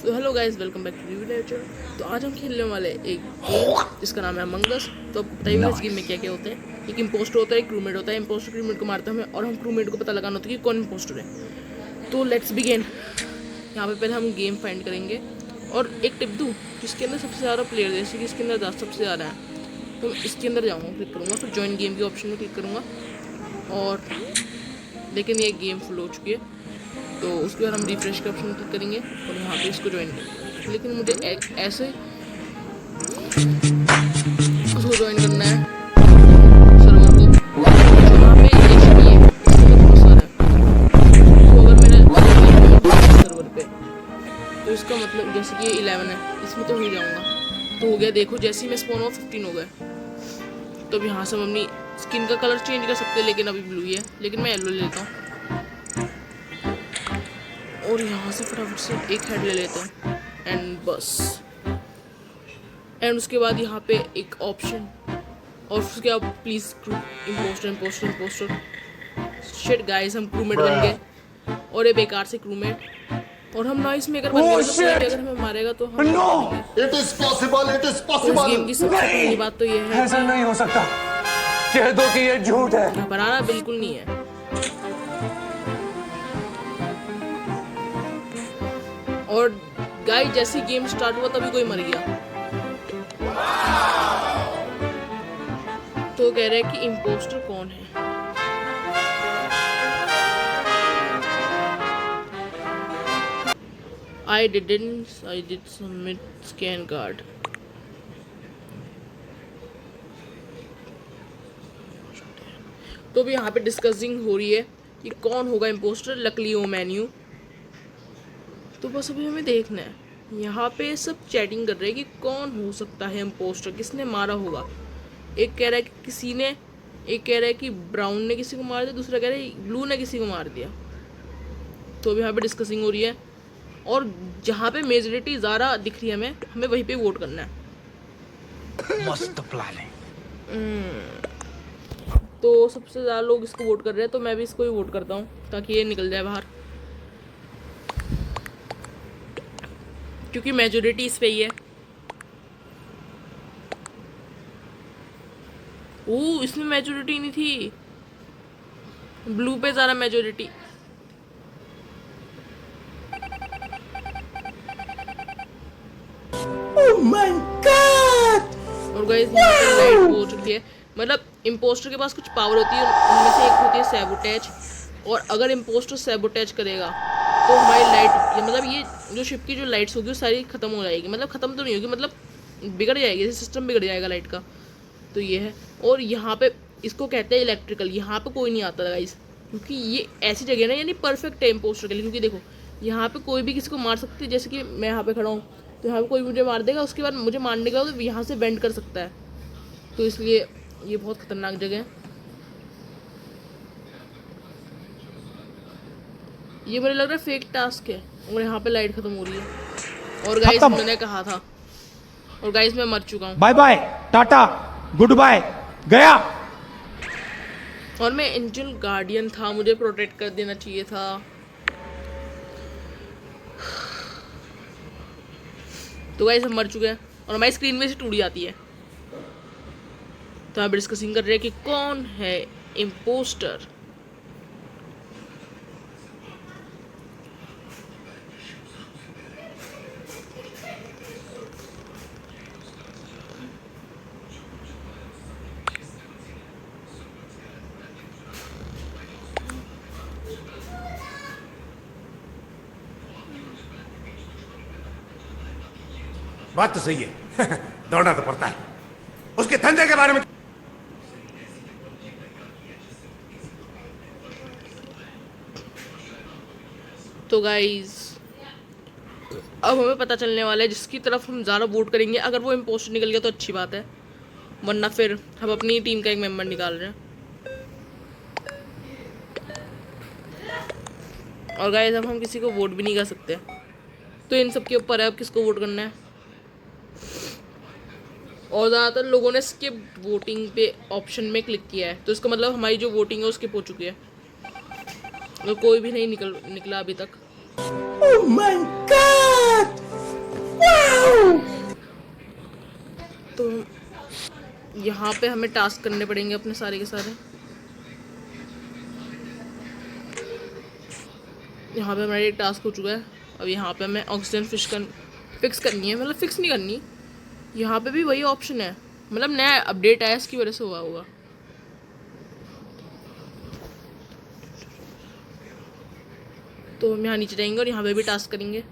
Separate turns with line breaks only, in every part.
तो hello guys, welcome back to review lecture. तो आज हम खेलने वाले एक गेम जिसका नाम है अमंग अस। तो आपको पता ही होगा इस गेम में क्या क्या होते हैं। एक इम्पोस्टर होता है, एक क्रूमेट होता है। इम्पोस्टर क्रूमेट को मारते हैं हमें और हम क्रूमेट को पता लगाना होता है कि कौन इम्पोस्टर है। तो लेट्स बिगिन। यहाँ पे पहले हम गेम फाइंड करेंगे और एक टिप दूँ, जिसके अंदर सबसे ज़्यादा प्लेयर, जैसे कि इसके अंदर सबसे ज़्यादा है तो मैं इसके अंदर जाऊँगा, क्लिक करूँगा, फिर ज्वाइन गेम के ऑप्शन में क्लिक करूँगा। और लेकिन ये गेम फुल हो चुकी है, तो उसके बाद हम रिफ्रेश के ऑप्शन क्लिक करेंगे और यहाँ पे इसको ज्वाइन करेंगे। लेकिन मुझे ऐसे उसको ज्वाइन करना है सर्वर को, जहाँ पे एचपी है इसमें बहुत सारा है। तो अगर मेरा सर्वर पे, तो इसका मतलब जैसे कि 11 है, इसमें तो हो जाऊँगा। तो हो गया, देखो जैसे ही मैं स्पॉन हुआ 15 हो गए। तो अब यहाँ से हम अपनी स्किन का कलर चेंज कर सकते हैं, लेकिन अभी ब्लू ही है, लेकिन मैं येलो ले लेता हूँ। और यहाँ से फटाफट से एक हेड ले लेते हैं एंड बस। एंड उसके बाद यहाँ पे एक ऑप्शन, और उसके बाद please impostor impostor impostor. Shit guys, हम क्रूमेट बन गए और ये बेकार से क्रूमेट, और हम नॉइस मेकर बन गए। मतलब कोई भी अगर हमें मारेगा तो हम
It is possible. It is
तो इस गेम की
possible.
सबसे पहली बात तो ये है,
ऐसा नहीं हो सकता, कह दो कि ये झूठ है।
घबराना बिल्कुल नहीं है। और गाइस जैसे गेम स्टार्ट हुआ तभी कोई मर गया। तो कह रहे हैं कि इम्पोस्टर कौन है। I did submit scan card. तो भी यहाँ पे डिस्कसिंग हो रही है कि कौन होगा इम्पोस्टर। लकली वो मेन्यू, तो बस अभी हमें देखना है। यहाँ पे सब चैटिंग कर रहे हैं कि कौन हो सकता है इम्पोस्टर, किसने मारा होगा। एक कह रहा है कि किसी ने, एक कह रहा है कि ब्राउन ने किसी को मार दिया, दूसरा कह रहा है ब्लू ने किसी को मार दिया। तो अभी यहाँ पे डिस्कसिंग हो रही है, और जहाँ पे मेजोरिटी ज़्यादा दिख रही है हमें वहीं पे वोट करना है।
मस्त प्लानिंग।
तो सबसे ज़्यादा लोग इसको वोट कर रहे हैं, तो मैं भी इसको ही वोट करता हूँ ताकि ये निकल जाए बाहर, क्योंकि मेजोरिटी इस पे ही है। ओह, इसमें मेजोरिटी नहीं थी, ब्लू पे ज़्यादा मेजोरिटी।
Oh my God!
और गाइस यहाँ पे लाइट हो चुकी है। मतलब इम्पोस्टर के पास कुछ पावर होती है, उनमें से एक होती है सैबोटेज। और अगर इम्पोस्टर सैबोटेज करेगा तो हमारी लाइट, मतलब ये जो शिप की जो लाइट्स होगी वो सारी खत्म हो जाएगी। मतलब खत्म तो नहीं होगी, मतलब बिगड़ जाएगी, सिस्टम बिगड़ जाएगा लाइट का। तो ये है। और यहाँ पे इसको कहते हैं इलेक्ट्रिकल। यहाँ पे कोई नहीं आता गाइस, क्योंकि ये ऐसी जगह ना, यानी परफेक्ट है इम्पोस्टर के लिए। क्योंकि देखो यहाँ पे कोई भी किसी को मार सकती है, जैसे कि मैं यहाँ पे खड़ा हूँ, तो यहाँ पे कोई मुझे मार देगा, उसके बाद मुझे मारने के बाद यहाँ से बेंड कर सकता है। तो इसलिए ये बहुत खतरनाक जगह है। ये मुझे लग रहा है फेक टास्क है, और यहाँ पे लाइट खत्म हो रही है। और गाइस मैंने कहा था, और गाइस मैं मर चुका हूँ।
Bye bye, tata, goodbye, गया।
और मैं एंजल गार्डियन था, मुझे प्रोटेक्ट कर देना चाहिए था। तो गाइस हम मर चुके हैं और हमारी स्क्रीन में से टूट जाती है। तो आप डिस्कसिंग कर रहे हैं कि कौन है इम्पोस्टर।
बात तो सही है। दौड़ना तो पड़ता है। उसके धंधे के बारे में
तो गाइस अब हमें पता चलने वाला है जिसकी तरफ हम ज़्यादा वोट करेंगे। अगर वो इम्पोस्टर निकल गया तो अच्छी बात है, वरना फिर हम अपनी टीम का एक मेंबर निकाल रहे हैं। और गाइस अब हम किसी को वोट भी नहीं कर सकते, तो इन सब के ऊपर है अब किसको वोट करना है। और ज़्यादातर लोगों ने स्किप वोटिंग पे ऑप्शन में क्लिक किया है, तो इसका मतलब हमारी जो वोटिंग है वो स्किप हो चुकी है। तो कोई भी नहीं निकला अभी तक।
Oh my God!
तो यहाँ पे हमें टास्क करने पड़ेंगे अपने सारे के सारे। यहाँ पे हमारा एक टास्क हो चुका है। अब यहाँ पे हमें ऑक्सीजन फिक्स करनी है, मतलब फिक्स नहीं करनी, यहाँ पे भी वही ऑप्शन है, मतलब नया अपडेट आया इसकी वजह से हुआ होगा। तो हम यहाँ नीचे जाएंगे और यहाँ पे भी टास्क करेंगे।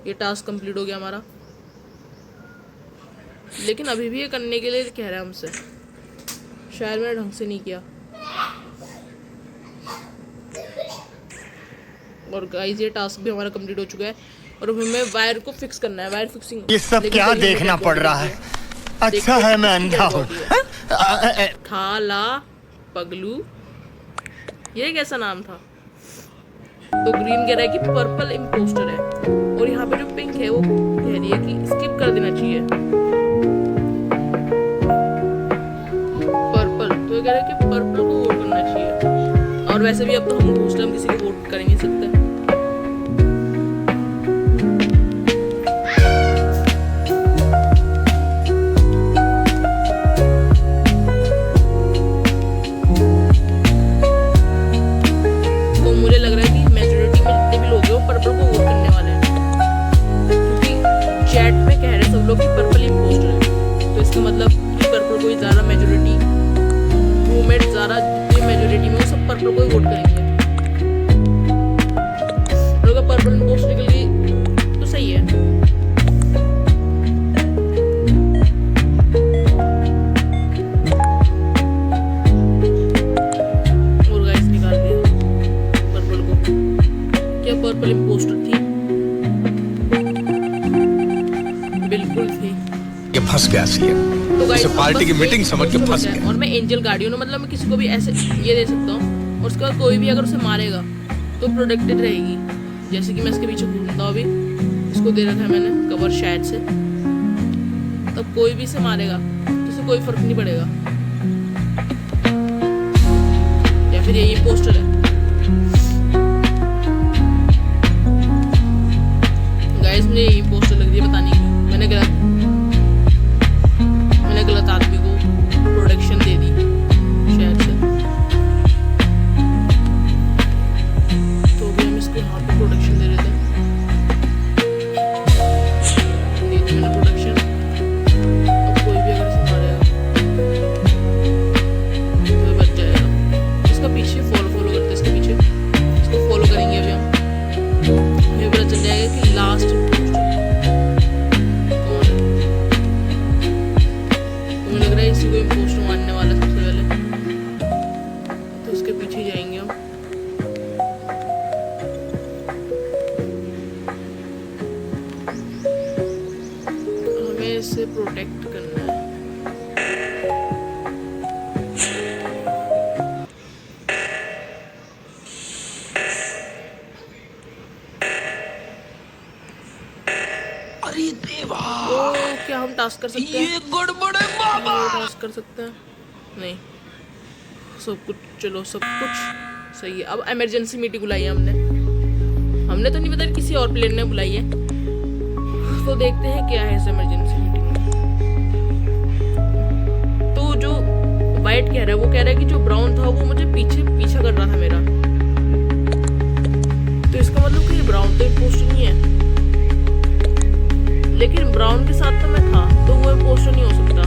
ये टास्क कंप्लीट हो गया हमारा, लेकिन अभी भी ये करने के लिए कह रहा है हमसे, शायद मैंने ढंग से नहीं किया। और गाइस ये टास्क भी हमारा कंप्लीट हो चुका है और अब हमें वायर को फिक्स करना है, वायर फिक्सिंग।
ये सब क्या देखना पड़ रहा है? अच्छा है मैं अंधा हूँ।
थाला पगलू, ये कैसा नाम था? तो ग्रीन कह रहा है कि पर्पल इम्पोस्टर है और यहाँ पे जो पिंक है वो कह रही है कि स्किप कर देना चाहिए। पर्पल तो ये कह रहा है कि पर्पल को वोट करना चाहिए। और वैसे भी अब तो हम इम्पोस्टर, हम किसी को वोट कर ही नहीं सकते। पर्पल इम्पोस्टर है तो इसका मतलब कि पर्पल को ही ज़्यादा मेजोरिटी, मूवमेंट ज़्यादा जितनी मेजोरिटी में वो सब पर्पल को ही वोट करेंगे। और अगर पर्पल इम्पोस्टर निकल गई तो सही है। और गाइस निकाल दिया पर्पल को। क्या पर्पल इम्पोस्टर थी? बिल्कुल थी।
ये फंस गया सीएम।
तो गाइस
पार्टी की मीटिंग समझ के फंस गया।
और मैं एंजल गार्डियन हूं, मतलब मैं किसी को भी ऐसे ये दे सकता हूँ और उसके बाद कोई भी अगर उसे मारेगा तो प्रोटेक्टेड रहेगी। जैसे कि मैं इसके पीछे घूमता हूँ, अभी इसको दे रखा है मैंने कवर शायद से, तब कोई भी इसे मारेगा तो इसे कोई फर्क नहीं पड़ेगा। या फिर यही पोस्टर है गाइस, मुझे यही पोस्टर लग रही है, पता नहीं क्यों। मैंने गलत आदमी को प्रोटेक्शन दे दी शायद से। तो भी हम इसको यहाँ पे प्रोटेक्शन दे रहे थे, दे दी मैंने प्रोटेक्शन। अब कोई भी अगर इसे मारेगा तो ये बच जाएगा। इसका पीछे फॉलो करते, इसके पीछे इसको फॉलो करेंगे अभी हम। हमें पता चल जाएगा कि लास्ट इसी को इम्पोस्टर मारने वाला सबसे पहले, तो उसके पीछे जाएंगे हम। हमें इसे प्रोटेक्ट करना है।
अरे देवा,
तो क्या हम टास्क कर सकते हैं?
ये गड़बड़ है बाबा।
टास्क कर सकते हैं? नहीं, सब कुछ, चलो सब कुछ सही है। अब इमरजेंसी मीटिंग बुलाई है हमने तो नहीं पता किसी और प्लेयर ने बुलाई है, तो देखते हैं क्या है इस इमरजेंसी मीटिंग में। तो जो वाइट कह रहा है वो कह रहा है कि जो ब्राउन था वो मुझे पीछा कर रहा था मेरा, तो इसका मतलब कि ब्राउन तो इम्पोस्टर नहीं है, लेकिन ब्राउन के साथ तो मैं था, तो वो इम्पोस्टर नहीं हो सकता।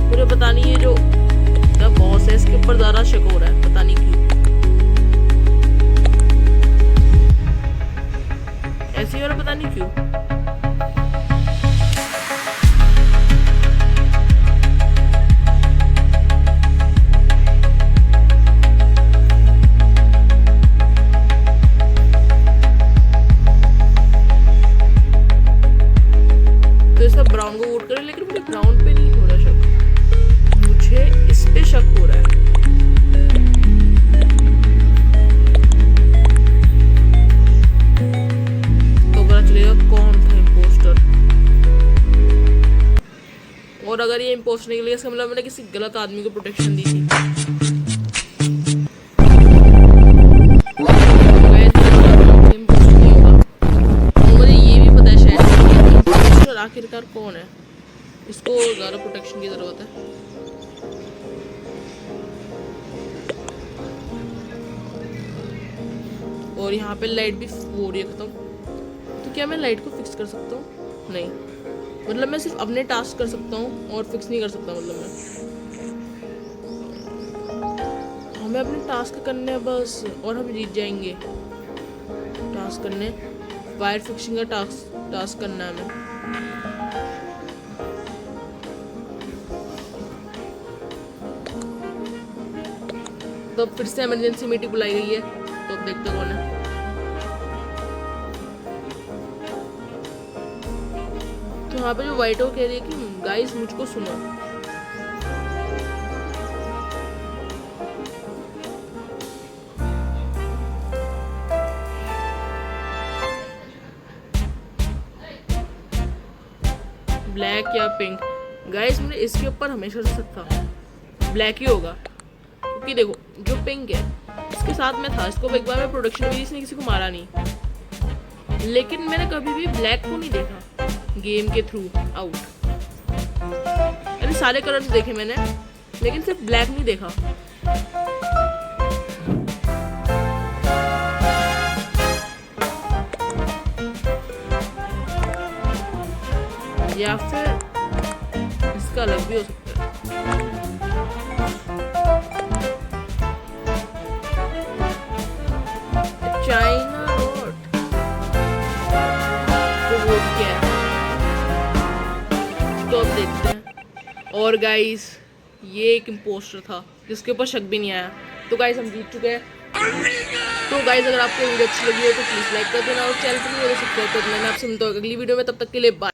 मुझे पता नहीं है जो बॉस है इसके ऊपर ज़्यादा शक हो रहा है, पता नहीं क्यों। ऐसे ही हो रहा, पता नहीं क्यों। ब्राउन को वोट करें, लेकिन मुझे ब्राउन पे नहीं हो रहा शक, मुझे इस पे शक हो रहा है। तो पता चलेगा कौन था इम्पोस्टर। और अगर ये इम्पोस्टर निकलेगा इसका मतलब मैंने किसी गलत आदमी को प्रोटेक्शन दी थी। इम्पोस्टर और यहाँ पे लाइट भी हो रही है ख़त्म। तो क्या मैं लाइट को फिक्स कर सकता हूँ? नहीं, मतलब मैं सिर्फ अपने टास्क कर सकता हूँ और फिक्स नहीं कर सकता। मतलब मैं हमें अपने टास्क करने हैं बस, और हम जीत जाएंगे। टास्क करने, वायर फिक्सिंग का टास्क करना है हमें। तो अब फिर से इमरजेंसी मीटिंग बुलाई गई है, तो अब देखते कौन है। तो यहाँ पे जो वाइट हो कह रही है कि गाइस मुझको सुनो। ब्लैक या पिंक? गाइस मुझे इसके ऊपर हमेशा से शक था, ब्लैक ही होगा, क्योंकि देखो जो पिंक है इसके साथ में था, इसको एक बार में प्रोडक्शन में इसने किसी को मारा नहीं, लेकिन मैंने कभी भी ब्लैक को नहीं देखा गेम के थ्रू आउट। अरे सारे कलर्स देखे मैंने, लेकिन सिर्फ ब्लैक नहीं देखा। या फिर इसका अलग भी हो सकता है। चाइना रोड तो वो क्या है, तो अब देखते हैं। और गाइस ये एक इम्पोस्टर था जिसके ऊपर शक भी नहीं आया। तो गाइस हम जीत चुके हैं। तो गाइस अगर आपको वीडियो अच्छी लगी हो तो प्लीज लाइक कर देना और चैनल पर सब्सक्राइब कर देना। मैं आपसे मिलता हूँ अगली वीडियो में, तब तक के लिए बाय।